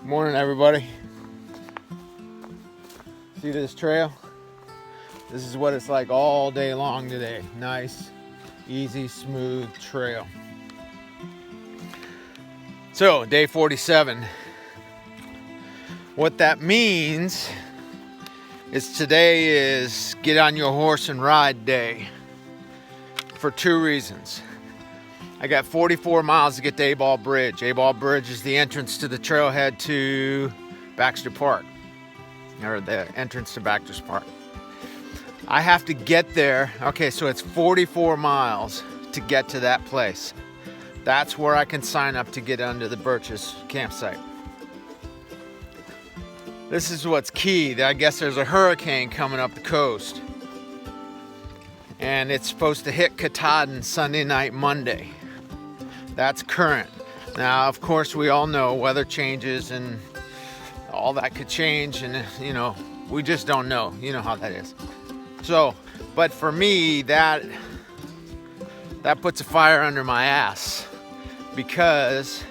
Morning, everybody. See this trail? This is what it's like all day long today. Nice, easy, smooth trail. So, day 47. What that means is today is get on your horse and ride day for two reasons. I got 44 miles to get to A-Ball Bridge. A-Ball Bridge is the entrance to the trailhead to Baxter Park, or the entrance to Baxter Park. I have to get there. Okay, so it's 44 miles to get to that place. That's where I can sign up to get under the Birches campsite. This is what's key. I guess there's a hurricane coming up the coast, and it's supposed to hit Katahdin Sunday night, Monday. That's current. Now, of course, we all know weather changes and all that could change, and we just don't know. You know how that is. So, but for me, that puts a fire under my ass, because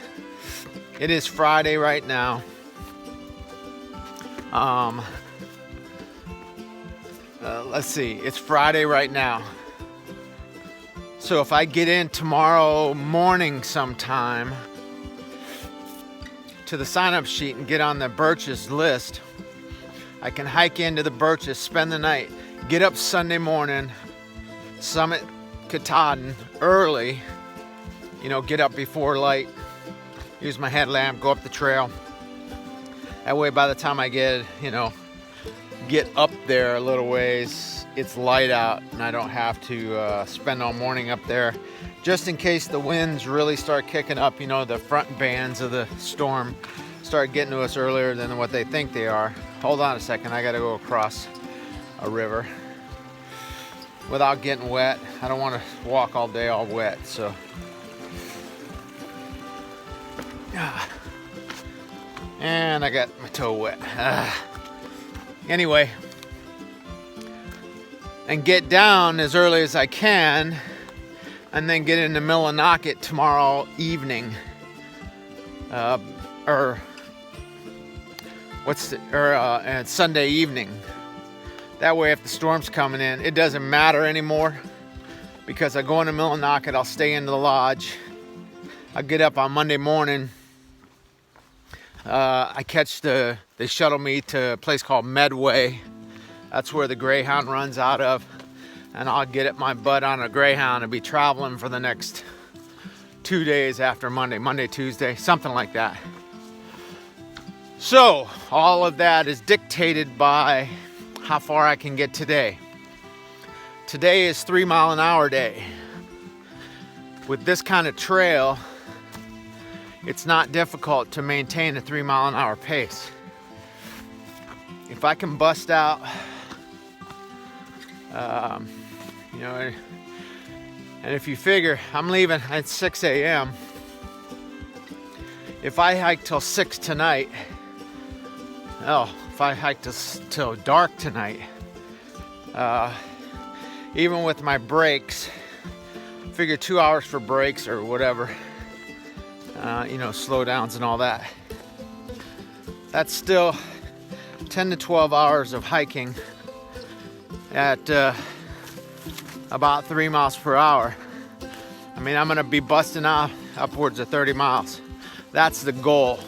it is Friday right now. Let's see, it's Friday right now. So if I get in tomorrow morning sometime to the sign-up sheet and get on the Birches list, I can hike into the Birches, spend the night, get up Sunday morning, summit Katahdin early, get up before light, use my headlamp, go up the trail. That way by the time I get up there a little ways, it's light out and I don't have to spend all morning up there, just in case the winds really start kicking up. The front bands of the storm start getting to us earlier than what they think they are. Hold on a second, I gotta go across a river without getting wet. I don't want to walk all day all wet, so and I got my toe wet. Anyway, and get down as early as I can, and then get into Millinocket tomorrow evening, and Sunday evening. That way, if the storm's coming in, it doesn't matter anymore, because I go into Millinocket, I'll stay in the lodge. I get up on Monday morning. They shuttle me to a place called Medway. That's where the Greyhound runs out of. And I'll get my butt on a Greyhound and be traveling for the next 2 days after Monday, Tuesday, something like that. So, all of that is dictated by how far I can get today. Today is 3 mile an hour day. With this kind of trail, it's not difficult to maintain a 3 mile an hour pace. If I can bust out, and if you figure I'm leaving at 6 a.m., if I hike till 6 tonight, if I hike till dark tonight, even with my breaks, figure 2 hours for breaks or whatever, slow downs and all that. That's still 10 to 12 hours of hiking at about 3 miles per hour. I'm going to be busting off upwards of 30 miles. That's the goal.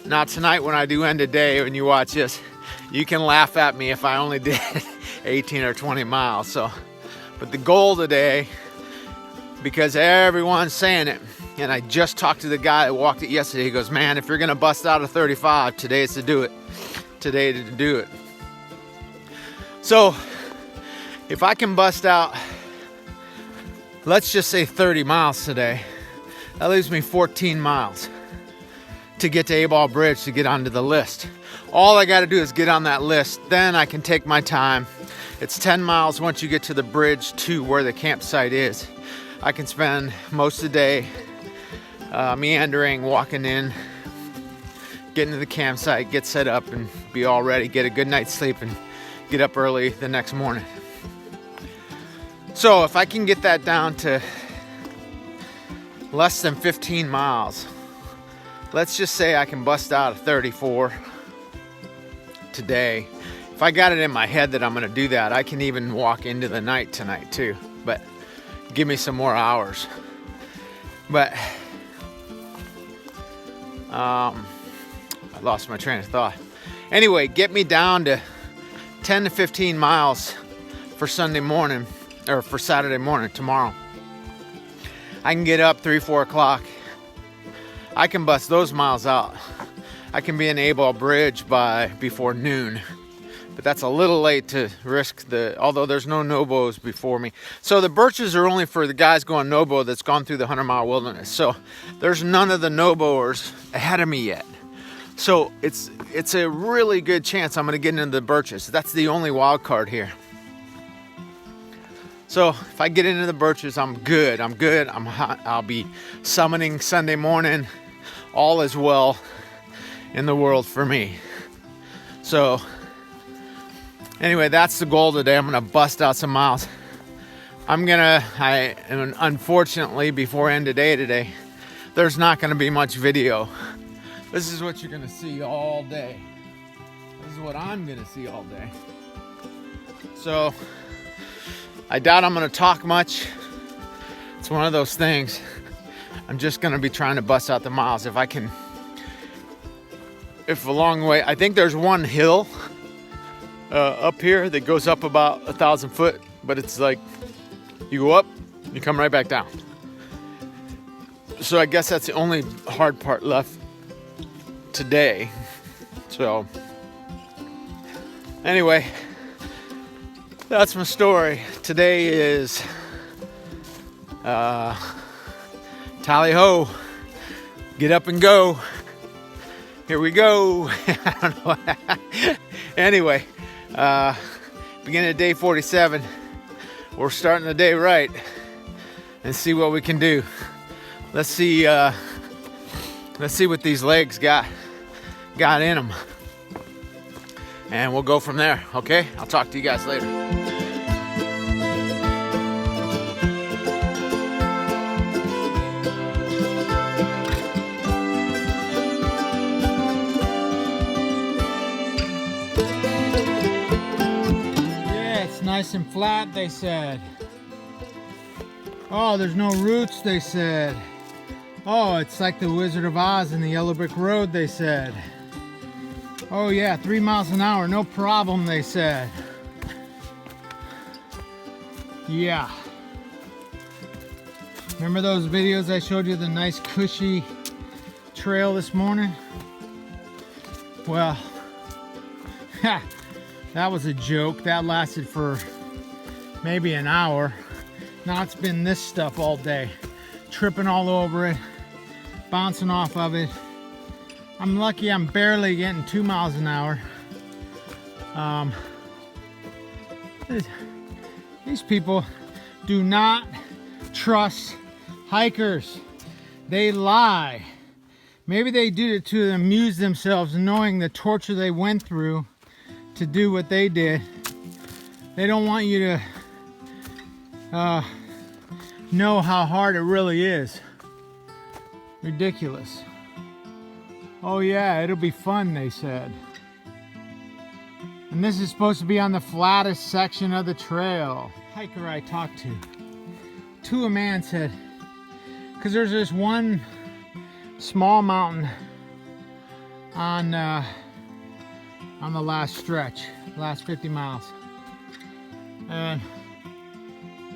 Now tonight when I do end of day, when you watch this, you can laugh at me if I only did 18 or 20 miles. But the goal today, because everyone's saying it, and I just talked to the guy that walked it yesterday. He goes, man, if you're going to bust out a 35, today's to do it. Today to do it. So, if I can bust out, let's just say 30 miles today, that leaves me 14 miles to get to A-Ball Bridge, to get onto the list. All I got to do is get on that list. Then I can take my time. It's 10 miles once you get to the bridge to where the campsite is. I can spend most of the day meandering, walking in, getting to the campsite, get set up and be all ready, get a good night's sleep and get up early the next morning. So if I can get that down to less than 15 miles, let's just say I can bust out a 34 today. If I got it in my head that I'm gonna do that, I can even walk into the night tonight too, but give me some more hours. But I lost my train of thought. Anyway, get me down to 10 to 15 miles for Sunday morning, or for Saturday morning tomorrow. I can get up 3-4 o'clock. I can bust those miles out. I can be in A-Ball Bridge before noon, but that's a little late to risk although there's no Nobos before me. So the birches are only for the guys going Nobo that's gone through the 100-mile wilderness. So there's none of the Noboers ahead of me yet. So it's a really good chance I'm gonna get into the birches. That's the only wild card here. So if I get into the birches, I'm good. I'll be summoning Sunday morning. All is well in the world for me. So anyway, that's the goal today. I'm gonna bust out some miles. Unfortunately, before end of day today, there's not gonna be much video. This is what you're gonna see all day. This is what I'm gonna see all day. So I doubt I'm gonna talk much. It's one of those things. I'm just gonna be trying to bust out the miles if I can. If along the way, I think there's one hill up here that goes up about 1,000 foot, but it's like you go up, you come right back down. So I guess that's the only hard part left today. So anyway, that's my story. Today is tally ho, get up and go. Here we go. I don't know. Anyway, beginning of day 47. We're starting the day right and see what we can do. Let's see what these legs got in them, and we'll go from there. Okay, I'll talk to you guys later. Nice and flat, they said. Oh, there's no roots, they said. Oh, it's like the Wizard of Oz and the Yellow Brick Road, they said. Oh yeah, 3 miles an hour, no problem, they said. Yeah. Remember those videos I showed you, the nice cushy trail this morning? Well, that was a joke. That lasted for maybe an hour. Now it's been this stuff all day. Tripping all over it, bouncing off of it. I'm lucky I'm barely getting 2 miles an hour. These people do not trust hikers. They lie. Maybe they do it to amuse themselves, knowing the torture they went through to do what they did. They don't want you to know how hard it really is. Ridiculous. Oh yeah, it'll be fun, they said. And this is supposed to be on the flattest section of the trail. Hiker I talked to a man said, because there's this one small mountain on the last stretch, last 50 miles. And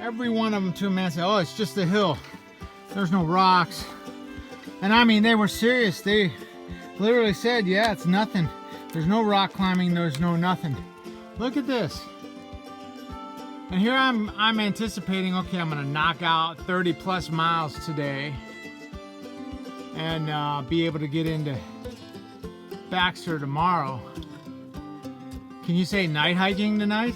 every one of them to a man said, oh, it's just a hill. There's no rocks. And I mean, they were serious. They literally said, yeah, it's nothing. There's no rock climbing, there's no nothing. Look at this. And here I'm anticipating, okay, I'm gonna knock out 30 plus miles today and be able to get into Baxter tomorrow. Can you say night hiking tonight?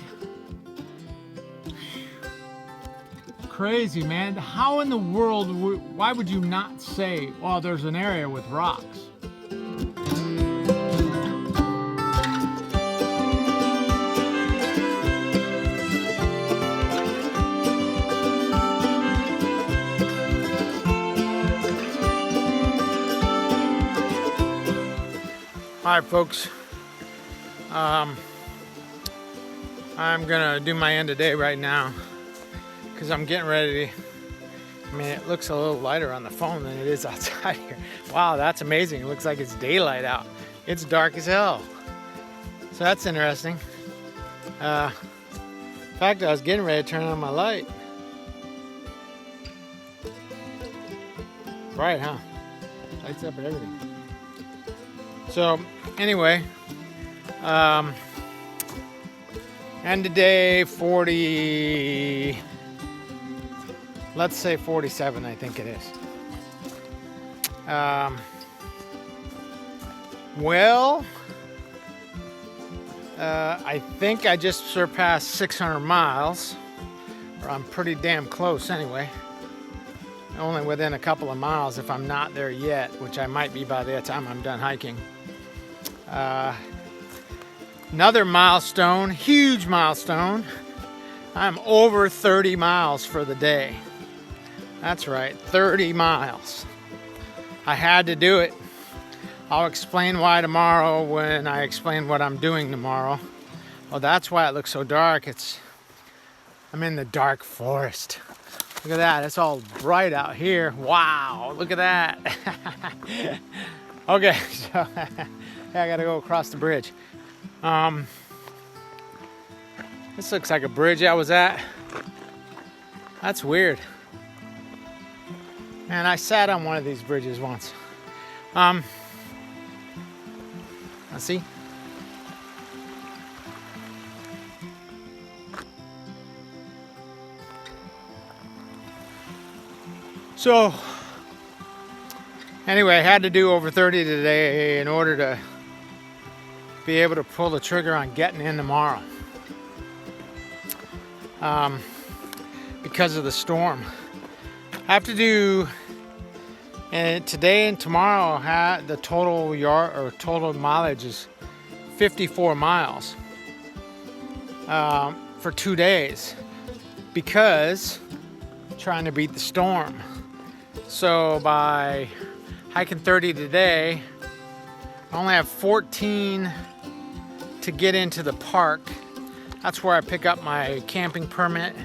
Crazy, man. How in the world, why would you not say, oh, there's an area with rocks? All right, folks. I'm gonna do my end of day right now because I'm getting ready to, I mean, it looks a little lighter on the phone than it is outside here. Wow, that's amazing. It looks like it's daylight out. It's dark as hell. So that's interesting. In fact, I was getting ready to turn on my light. Bright, huh? Lights up and everything. So, anyway, end of day 40, let's say 47, I think it is. I think I just surpassed 600 miles, or I'm pretty damn close anyway. Only within a couple of miles if I'm not there yet, which I might be by the time I'm done hiking. Another milestone, huge milestone. I'm over 30 miles for the day. That's right, 30 miles. I had to do it. I'll explain why tomorrow when I explain what I'm doing tomorrow. Well, that's why it looks so dark. I'm in the dark forest. Look at that, it's all bright out here. Wow, look at that. Okay, so I gotta go across the bridge. This looks like a bridge I was at. That's weird. Man, I sat on one of these bridges once. Let's see. So, anyway, I had to do over 30 today in order to be able to pull the trigger on getting in tomorrow. Because of the storm. I have to do, and today and tomorrow, the total total mileage is 54 miles for 2 days because I'm trying to beat the storm. So by hiking 30 today, I only have 14 to get into the park. That's where I pick up my camping permit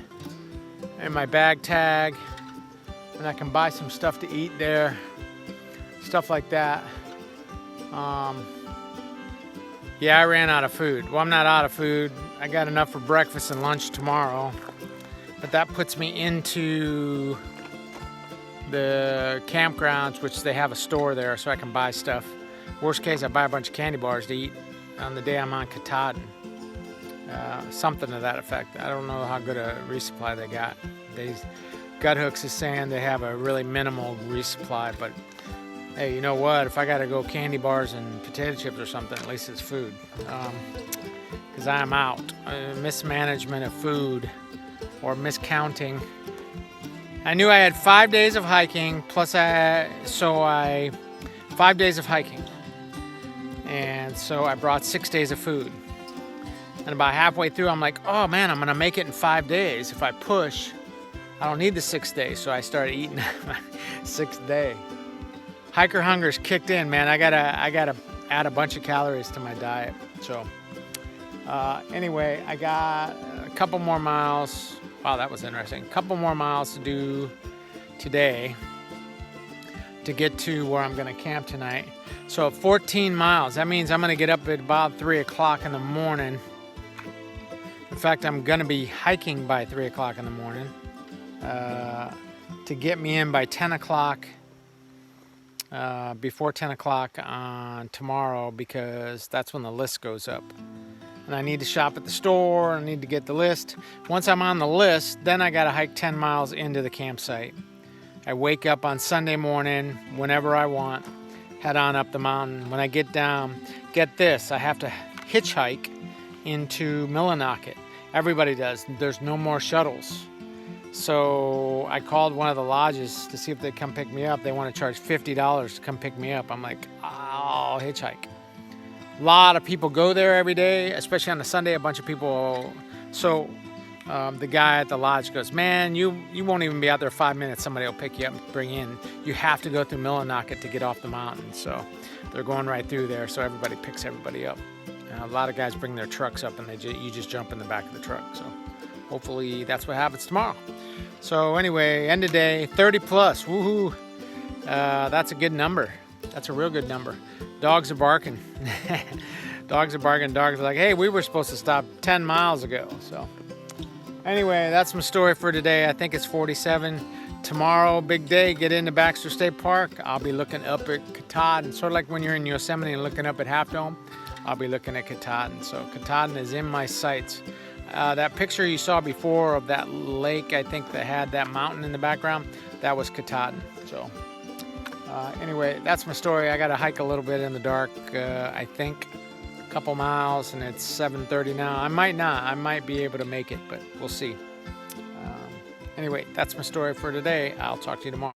and my bag tag, and I can buy some stuff to eat there, stuff like that. Yeah, I ran out of food. Well, I'm not out of food. I got enough for breakfast and lunch tomorrow, but that puts me into the campgrounds, which they have a store there, so I can buy stuff. Worst case, I buy a bunch of candy bars to eat on the day I'm on Katahdin. Something to that effect. I don't know how good a resupply they got. Gut Hooks is saying they have a really minimal resupply, but hey, you know what? If I gotta go candy bars and potato chips or something, at least it's food. Because I am out. Mismanagement of food or miscounting. I knew I had 5 days of hiking, 5 days of hiking. And so I brought 6 days of food. And about halfway through, I'm like, oh man, I'm gonna make it in 5 days. If I push, I don't need the 6 days. So I started eating my 6th day. Hiker hunger's kicked in, man. I gotta add a bunch of calories to my diet. So anyway, I got a couple more miles. Wow, that was interesting. A couple more miles to do today to get to where I'm gonna camp tonight. So 14 miles, that means I'm gonna get up at about 3 o'clock in the morning. In fact, I'm gonna be hiking by 3 o'clock in the morning to get me in by 10 o'clock, before 10 o'clock on tomorrow, because that's when the list goes up. And I need to shop at the store, I need to get the list. Once I'm on the list, then I gotta hike 10 miles into the campsite. I wake up on Sunday morning, whenever I want, head on up the mountain. When I get down, get this, I have to hitchhike into Millinocket. Everybody does, there's no more shuttles. So I called one of the lodges to see if they'd come pick me up. They want to charge $50 to come pick me up. I'm like, I'll hitchhike. A lot of people go there every day, especially on a Sunday, a bunch of people. So the guy at the lodge goes, man, you won't even be out there 5 minutes. Somebody will pick you up and bring you in. You have to go through Millinocket to get off the mountain. So they're going right through there, so everybody picks everybody up. A lot of guys bring their trucks up, and you just jump in the back of the truck. So hopefully that's what happens tomorrow. So anyway, end of day, 30 plus, woohoo. That's a good number. That's a real good number. Dogs are barking. Dogs are barking. Dogs are like, hey, we were supposed to stop 10 miles ago. So anyway, that's my story for today. I think it's 47. Tomorrow, big day, get into Baxter State Park. I'll be looking up at Katahdin. Sort of like when you're in Yosemite and looking up at Half Dome, I'll be looking at Katahdin. So Katahdin is in my sights. That picture you saw before of that lake, I think that had that mountain in the background, that was Katahdin. So anyway, that's my story. I got to hike a little bit in the dark, I think a couple miles, and it's 7:30 now. I might not. I might be able to make it, but we'll see. Anyway, that's my story for today. I'll talk to you tomorrow.